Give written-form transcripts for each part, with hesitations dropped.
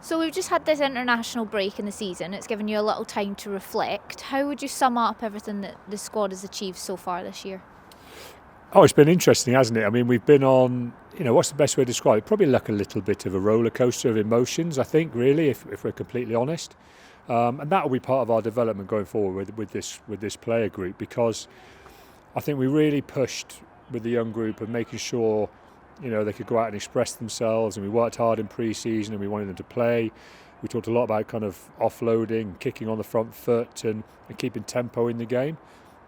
So we've just had this international break in the season. It's given you a little time to reflect. How would you sum up everything that the squad has achieved so far this year? Oh, it's been interesting, hasn't it? I mean, we've been on, what's the best way to describe it? Probably like a little bit of a roller coaster of emotions, I think, really, if we're completely honest. And that will be part of our development going forward with this player group, because I think we really pushed with the young group of making sure, they could go out and express themselves, and we worked hard in pre-season and we wanted them to play. We talked a lot about kind of offloading, kicking on the front foot and keeping tempo in the game.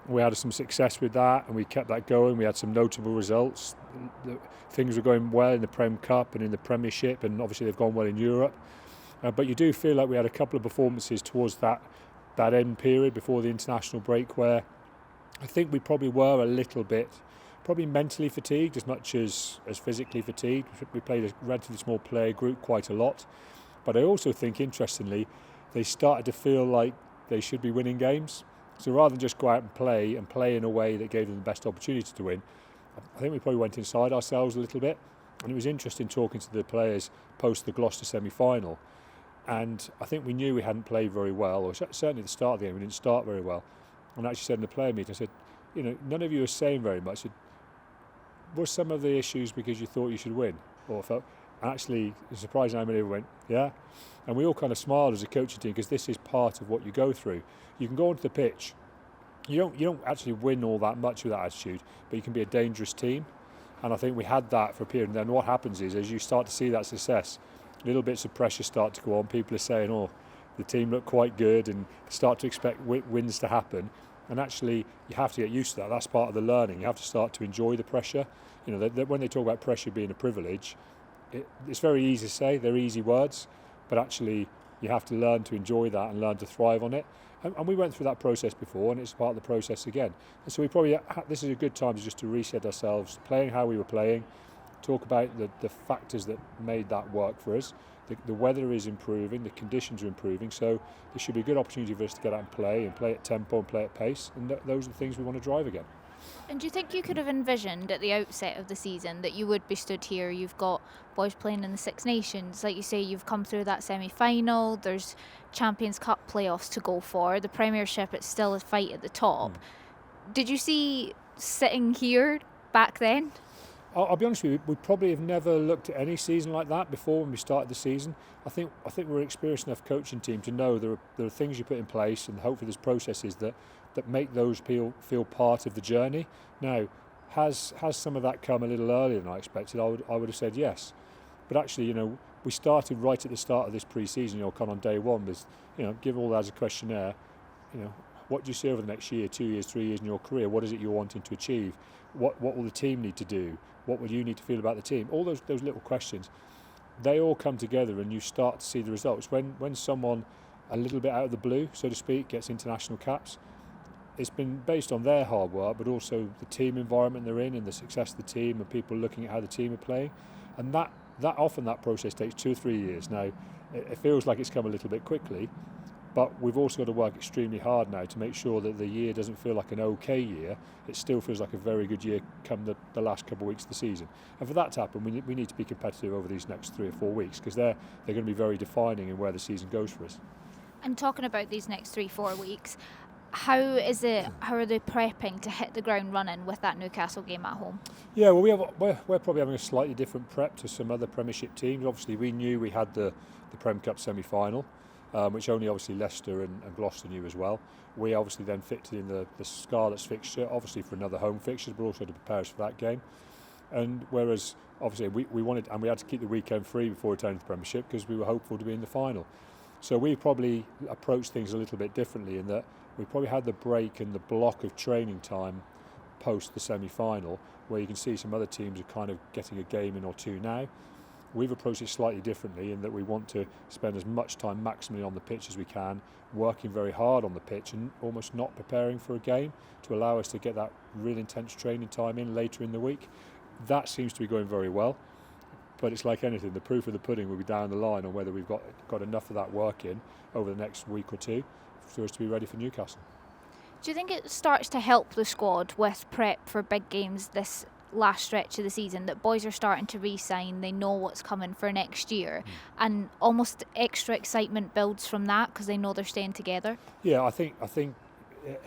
We had some success with that, and we kept that going. We had some notable results. Things were going well in the Prem Cup and in the Premiership, and obviously they've gone well in Europe. But you do feel like we had a couple of performances towards that end period before the international break where I think we probably were a little bit, probably mentally fatigued as much as physically fatigued. We played a relatively small player group quite a lot. But I also think, interestingly, they started to feel like they should be winning games. So rather than just go out and play in a way that gave them the best opportunity to win, I think we probably went inside ourselves a little bit. And it was interesting talking to the players post the Gloucester semi-final. And I think we knew we hadn't played very well, or certainly at the start of the game we didn't start very well. And I actually said in the player meeting, I said, none of you are saying very much. I said, were some of the issues because you thought you should win? Or felt, and actually, it's surprising how many of them went, yeah. And we all kind of smiled as a coaching team, because this is part of what you go through. You can go onto the pitch, you don't actually win all that much with that attitude, but you can be a dangerous team. And I think we had that for a period. And then what happens is, as you start to see that success, little bits of pressure start to go on. People are saying, oh, the team look quite good, and start to expect wins to happen. And actually, you have to get used to that. That's part of the learning. You have to start to enjoy the pressure. When they talk about pressure being a privilege, it's very easy to say. They're easy words, but actually, you have to learn to enjoy that and learn to thrive on it. And we went through that process before, and it's part of the process again. And so this is a good time just to reset ourselves, playing how we were playing, talk about the factors that made that work for us. The weather is improving, the conditions are improving, so there should be a good opportunity for us to get out and play at tempo and play at pace, and those are the things we want to drive again. And do you think you could have envisioned at the outset of the season that you would be stood here? You've got boys playing in the Six Nations. Like you say, you've come through that semi-final. There's Champions Cup playoffs to go for. The Premiership, it's still a fight at the top. Did you see sitting here back then? I'll be honest with you, we probably have never looked at any season like that before when we started the season. I think we're an experienced enough coaching team to know there are things you put in place, and hopefully there's processes that make those people feel part of the journey. Now, has some of that come a little earlier than I expected? I would have said yes. But actually, we started right at the start of this pre-season, kind of on day one, with, give all that as a questionnaire, what do you see over the next year, 2 years, 3 years in your career? What is it you're wanting to achieve? What will the team need to do? What will you need to feel about the team? All those little questions, they all come together, and you start to see the results. When someone a little bit out of the blue, so to speak, gets international caps, it's been based on their hard work, but also the team environment they're in and the success of the team and people looking at how the team are playing. And that often that process takes 2 or 3 years. Now, it feels like it's come a little bit quickly, but we've also got to work extremely hard now to make sure that the year doesn't feel like an okay year. It still feels like a very good year come the last couple of weeks of the season. And for that to happen, we need to be competitive over these next 3 or 4 weeks, because they're going to be very defining in where the season goes for us. And talking about these next 3-4 weeks, how are they prepping to hit the ground running with that Newcastle game at home? Yeah, well, we're probably having a slightly different prep to some other Premiership teams. Obviously, we knew we had the Prem Cup semi-final, which only obviously Leicester and Gloucester knew as well. We obviously then fitted in the Scarlets fixture, obviously for another home fixture, but also to prepare us for that game. And whereas obviously we wanted, and we had to keep the weekend free before returning to the Premiership, because we were hopeful to be in the final. So we probably approached things a little bit differently, in that we probably had the break and the block of training time post the semi-final, where you can see some other teams are kind of getting a game in or two now. We've approached it slightly differently, in that we want to spend as much time maximally on the pitch as we can, working very hard on the pitch and almost not preparing for a game, to allow us to get that really intense training time in later in the week. That seems to be going very well, but it's like anything, the proof of the pudding will be down the line on whether we've got enough of that work in over the next week or two for us to be ready for Newcastle. Do you think it starts to help the squad with prep for big games this last stretch of the season that boys are starting to re-sign, they know what's coming for next year, and almost extra excitement builds from that because they know they're staying together? Yeah, I think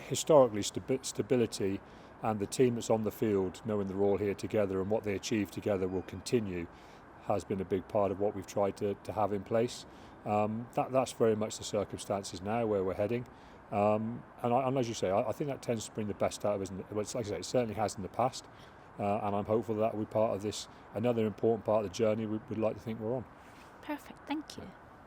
historically stability and the team that's on the field knowing they're all here together and what they achieve together will continue has been a big part of what we've tried to have in place. That's very much the circumstances now where we're heading. And as you say, I think that tends to bring the best out of us. Well, like I say, it certainly has in the past. And I'm hopeful that will be part of this, another important part of the journey we'd like to think we're on. Perfect, thank you.